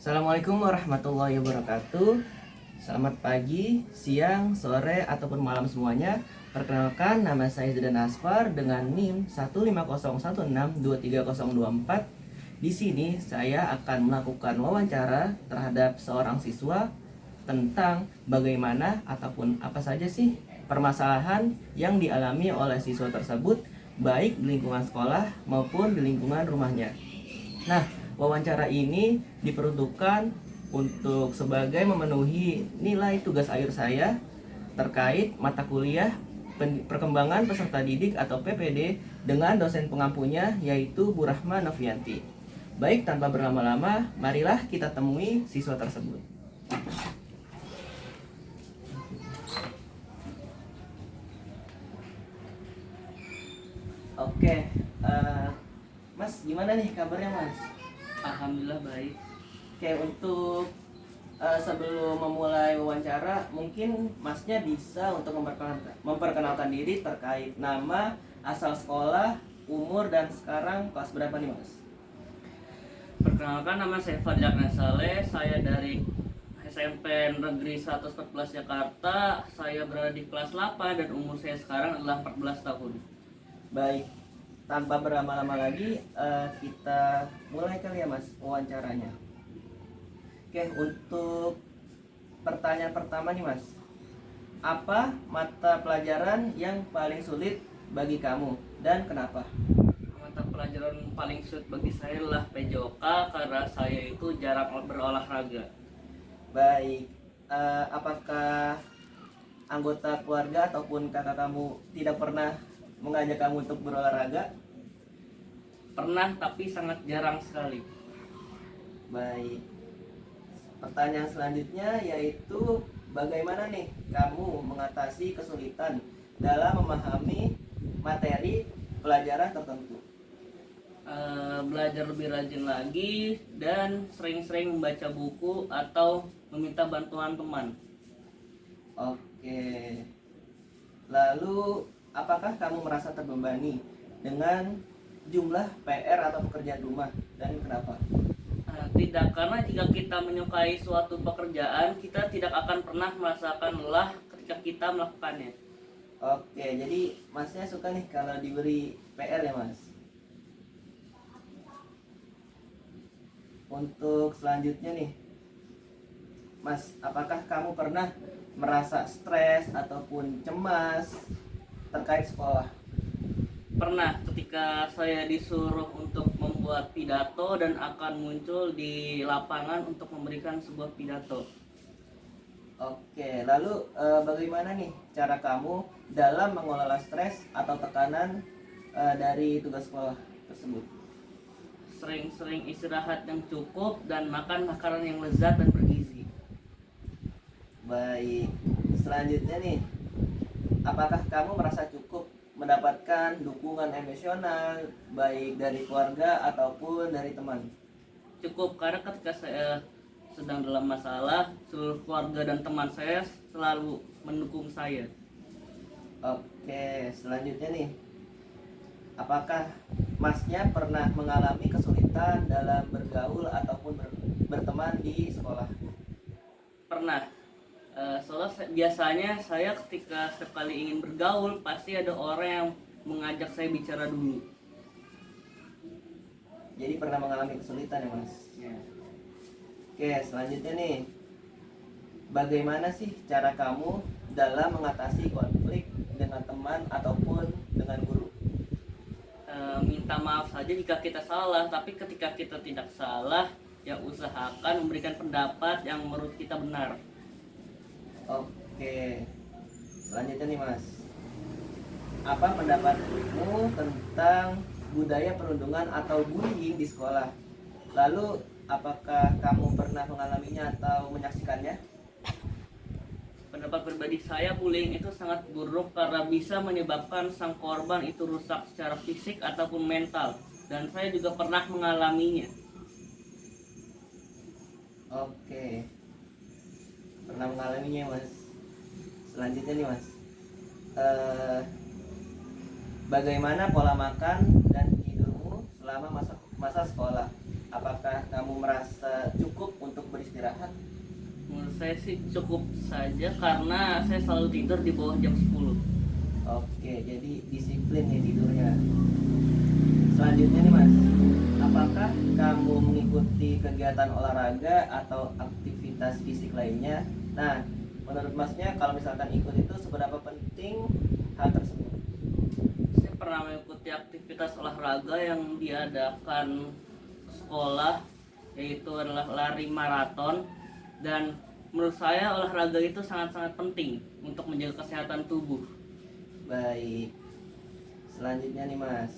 Assalamualaikum warahmatullahi wabarakatuh. Selamat pagi, siang, sore, ataupun malam semuanya. Perkenalkan, nama saya Zidan Asfar dengan NIM 15016230024. Di sini saya akan melakukan wawancara terhadap seorang siswa tentang bagaimana ataupun apa saja sih permasalahan yang dialami oleh siswa tersebut, baik di lingkungan sekolah maupun di lingkungan rumahnya. Nah, wawancara ini diperuntukkan untuk sebagai memenuhi nilai tugas akhir saya terkait mata kuliah perkembangan peserta didik atau PPD dengan dosen pengampunya yaitu Bu Rahma Novianti. Baik, tanpa berlama-lama, marilah kita temui siswa tersebut. Oke, Mas, gimana nih kabarnya, Mas? Alhamdulillah baik. Oke, untuk sebelum memulai wawancara, mungkin Masnya bisa untuk memperkenalkan diri terkait nama, asal sekolah, umur, dan sekarang kelas berapa nih, Mas? Perkenalkan, nama saya Fadil Saleh. Saya dari SMP Negeri 114 Jakarta. Saya berada di kelas 8 dan umur saya sekarang adalah 14 tahun. Baik, tanpa berlama-lama lagi, kita mulai kali ya, Mas, wawancaranya. Oke, untuk pertanyaan pertama nih, Mas. Apa mata pelajaran yang paling sulit bagi kamu dan kenapa? Mata pelajaran paling sulit bagi saya adalah PJOK karena saya itu jarang berolahraga. Baik, apakah anggota keluarga ataupun kakak kamu tidak pernah mengajak kamu untuk berolahraga? Pernah, tapi sangat jarang sekali. Baik, pertanyaan selanjutnya yaitu bagaimana nih kamu mengatasi kesulitan dalam memahami materi pelajaran tertentu? Belajar lebih rajin lagi dan sering-sering membaca buku atau meminta bantuan teman. Oke, lalu apakah kamu merasa terbebani dengan jumlah PR atau pekerjaan rumah dan kenapa? Tidak, karena jika kita menyukai suatu pekerjaan, kita tidak akan pernah merasakan lelah ketika kita melakukannya. Oke, jadi Masnya suka nih kalau diberi PR ya, Mas? Untuk selanjutnya nih, Mas, apakah kamu pernah merasa stres ataupun cemas terkait sekolah? Pernah, ketika saya disuruh untuk membuat pidato dan akan muncul di lapangan untuk memberikan sebuah pidato. Oke, lalu bagaimana nih cara kamu dalam mengelola stres atau tekanan dari tugas sekolah tersebut? Sering-sering istirahat yang cukup dan makan makanan yang lezat dan bergizi. Baik, selanjutnya nih, apakah kamu merasa cukup mendapatkan dukungan emosional baik dari keluarga ataupun dari teman? Cukup, karena ketika saya sedang dalam masalah, seluruh keluarga dan teman saya selalu mendukung saya. Oke, selanjutnya nih, apakah Masnya pernah mengalami kesulitan dalam bergaul ataupun berteman di sekolah? Pernah. Soalnya biasanya saya ketika sekali ingin bergaul pasti ada orang yang mengajak saya bicara dulu. Jadi pernah mengalami kesulitan ya, Mas? Ya. Oke, selanjutnya nih, bagaimana sih cara kamu dalam mengatasi konflik dengan teman ataupun dengan guru? Minta maaf saja jika kita salah, tapi ketika kita tidak salah, ya usahakan memberikan pendapat yang menurut kita benar. Oke, selanjutnya nih, Mas, apa pendapatmu tentang budaya perundungan atau bullying di sekolah? Lalu apakah kamu pernah mengalaminya atau menyaksikannya? Pendapat pribadi saya, bullying itu sangat buruk karena bisa menyebabkan sang korban itu rusak secara fisik ataupun mental, dan saya juga pernah mengalaminya. Oke, pernah mengalaminya, Mas. Selanjutnya nih, Mas, bagaimana pola makan dan tidurmu selama masa sekolah? apakah kamu merasa cukup untuk beristirahat? Menurut saya sih cukup saja karena saya selalu tidur di bawah jam 10. Oke, jadi disiplin nih tidurnya. Selanjutnya nih Mas, apakah kamu mengikuti kegiatan olahraga atau aktivitas fisik lainnya? Nah, menurut Masnya kalau misalkan ikut itu seberapa penting hal tersebut? Saya pernah mengikuti aktivitas olahraga yang diadakan sekolah, yaitu adalah lari maraton. Dan menurut saya olahraga itu sangat-sangat penting untuk menjaga kesehatan tubuh. Baik, selanjutnya nih Mas,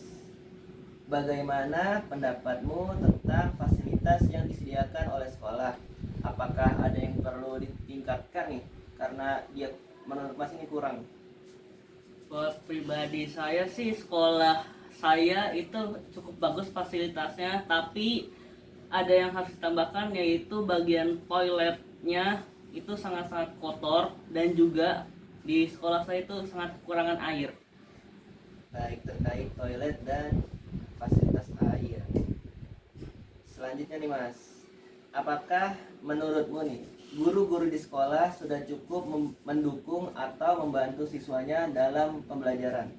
bagaimana pendapatmu tentang fasilitas yang disediakan oleh sekolah? Apakah ada yang perlu ditingkatkan nih? Karena dia menurut Mas ini kurang. Buat pribadi saya sih, sekolah saya itu cukup bagus fasilitasnya, tapi ada yang harus ditambahkan, yaitu bagian toiletnya itu sangat-sangat kotor, dan juga di sekolah saya itu sangat kekurangan air. Baik, terkait toilet dan fasilitas air. Selanjutnya nih Mas, apakah menurutmu nih guru-guru di sekolah sudah cukup mendukung atau membantu siswanya dalam pembelajaran?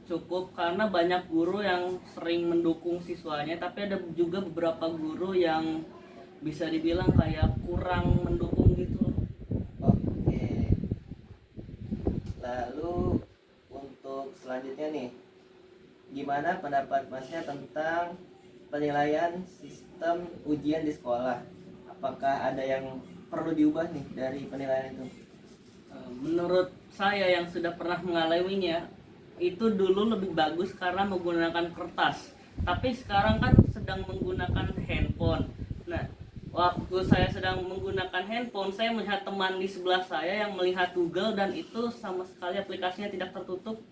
Cukup, karena banyak guru yang sering mendukung siswanya, tapi ada juga beberapa guru yang bisa dibilang kayak kurang mendukung gitu. Oke. Lalu untuk selanjutnya nih, gimana pendapat Masnya tentang penilaian sistem ujian di sekolah? Apakah ada yang perlu diubah nih dari penilaian itu? Menurut saya yang sudah pernah mengalaminya, itu dulu lebih bagus karena menggunakan kertas. Tapi sekarang kan sedang menggunakan handphone. Nah, waktu saya sedang menggunakan handphone, saya melihat teman di sebelah saya yang melihat Google, dan itu sama sekali aplikasinya tidak tertutup.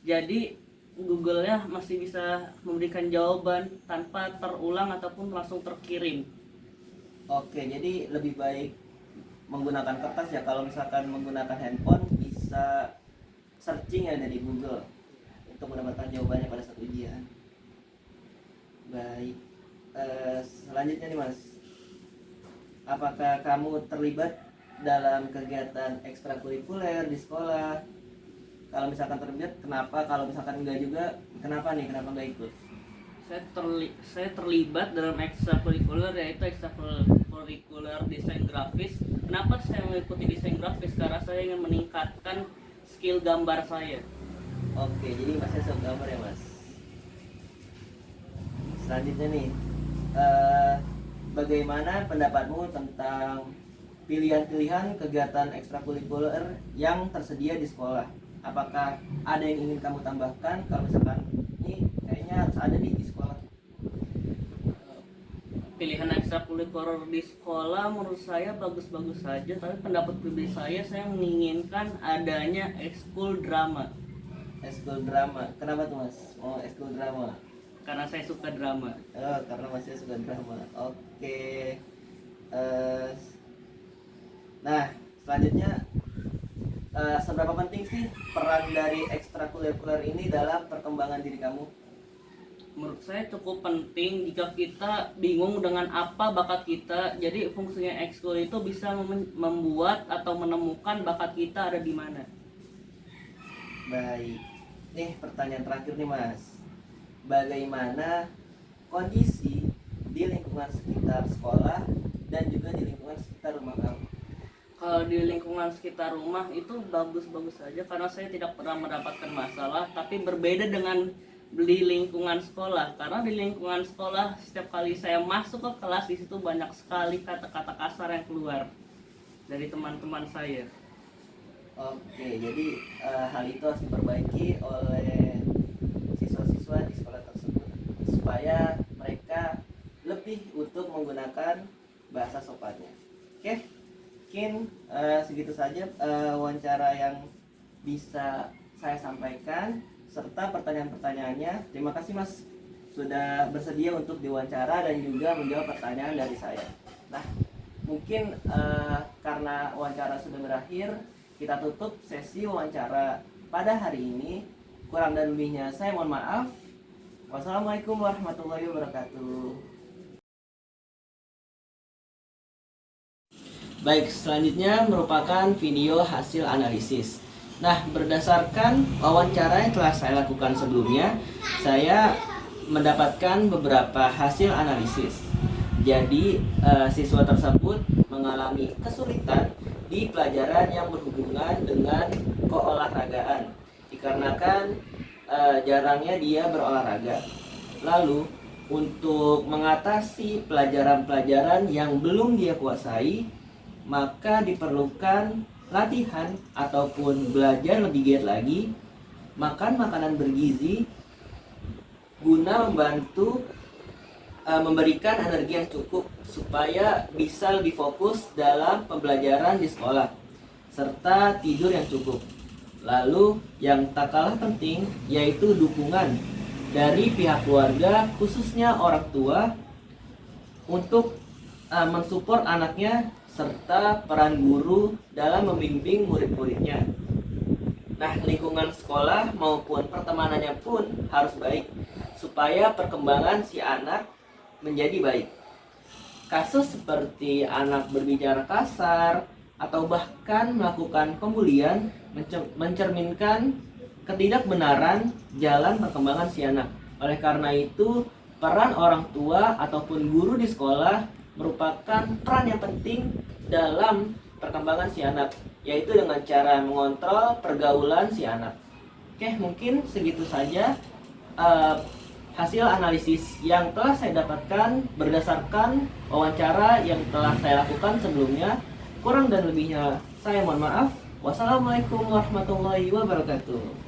Jadi Google-nya masih bisa memberikan jawaban tanpa terulang ataupun langsung terkirim. Oke, jadi lebih baik menggunakan kertas ya. Kalau misalkan menggunakan handphone bisa searching ya dari Google untuk mendapatkan jawabannya pada saat ujian. Baik, selanjutnya nih Mas, apakah kamu terlibat dalam kegiatan ekstrakurikuler di sekolah? Kalau misalkan terlibat, kenapa? Kalau misalkan enggak juga, kenapa nih? Kenapa enggak ikut? Saya terlibat dalam ekstrakurikuler, yaitu ekstrakurikuler desain grafis. Kenapa saya mengikuti desain grafis? Karena saya ingin meningkatkan skill gambar saya. Oke, jadi Masnya suka gambar ya Mas? Selanjutnya nih, bagaimana pendapatmu tentang pilihan-pilihan kegiatan ekstrakurikuler yang tersedia di sekolah? Apakah ada yang ingin kamu tambahkan? Kalau misalkan ini kayaknya harus ada di sekolah. Pilihan ekstrakurikuler di sekolah menurut saya bagus-bagus saja, tapi pendapat pribadi saya menginginkan adanya ekskul drama. Ekskul drama, kenapa tuh Mas? Oh, ekskul drama. Karena saya suka drama. Oh, karena Masnya suka drama. Oke. Eh, nah, selanjutnya seberapa penting sih peran dari ekstrakurikuler ini dalam perkembangan diri kamu? Menurut saya cukup penting jika kita bingung dengan apa bakat kita. Jadi fungsinya ekskul itu bisa membuat atau menemukan bakat kita ada di mana. Baik. Nih pertanyaan terakhir nih Mas. Bagaimana kondisi di lingkungan sekitar sekolah dan juga di lingkungan sekitar rumah kamu? Kalau di lingkungan sekitar rumah itu bagus-bagus saja karena saya tidak pernah mendapatkan masalah, tapi berbeda dengan di lingkungan sekolah. Karena di lingkungan sekolah setiap kali saya masuk ke kelas, di situ banyak sekali kata-kata kasar yang keluar dari teman-teman saya. Oke, jadi hal itu harus diperbaiki oleh siswa-siswa di sekolah tersebut supaya mereka lebih untuk menggunakan bahasa sopannya. Oke, mungkin segitu saja wawancara yang bisa saya sampaikan serta pertanyaan-pertanyaannya. Terima kasih Mas sudah bersedia untuk diwawancara dan juga menjawab pertanyaan dari saya. Nah, mungkin karena wawancara sudah berakhir, kita tutup sesi wawancara pada hari ini. Kurang dan lebihnya saya mohon maaf. Wassalamualaikum warahmatullahi wabarakatuh. Baik, selanjutnya merupakan video hasil analisis. Nah, berdasarkan wawancara yang telah saya lakukan sebelumnya, saya mendapatkan beberapa hasil analisis. Jadi, siswa tersebut mengalami kesulitan di pelajaran yang berhubungan dengan keolahragaan, dikarenakan jarangnya dia berolahraga. Lalu, untuk mengatasi pelajaran-pelajaran yang belum dia kuasai, maka diperlukan latihan ataupun belajar lebih giat lagi, makan makanan bergizi guna membantu memberikan energi yang cukup supaya bisa lebih fokus dalam pembelajaran di sekolah, serta tidur yang cukup. Lalu yang tak kalah penting yaitu dukungan dari pihak keluarga, khususnya orang tua, untuk mensupport anaknya, serta peran guru dalam membimbing murid-muridnya. Nah, lingkungan sekolah maupun pertemanannya pun harus baik supaya perkembangan si anak menjadi baik. Kasus seperti anak berbicara kasar atau bahkan melakukan pembulian mencerminkan ketidakbenaran jalan perkembangan si anak. Oleh karena itu, peran orang tua ataupun guru di sekolah merupakan peran yang penting dalam perkembangan si anak, yaitu dengan cara mengontrol pergaulan si anak. Oke, mungkin segitu saja hasil analisis yang telah saya dapatkan berdasarkan wawancara yang telah saya lakukan sebelumnya. Kurang dan lebihnya saya mohon maaf. Wassalamualaikum warahmatullahi wabarakatuh.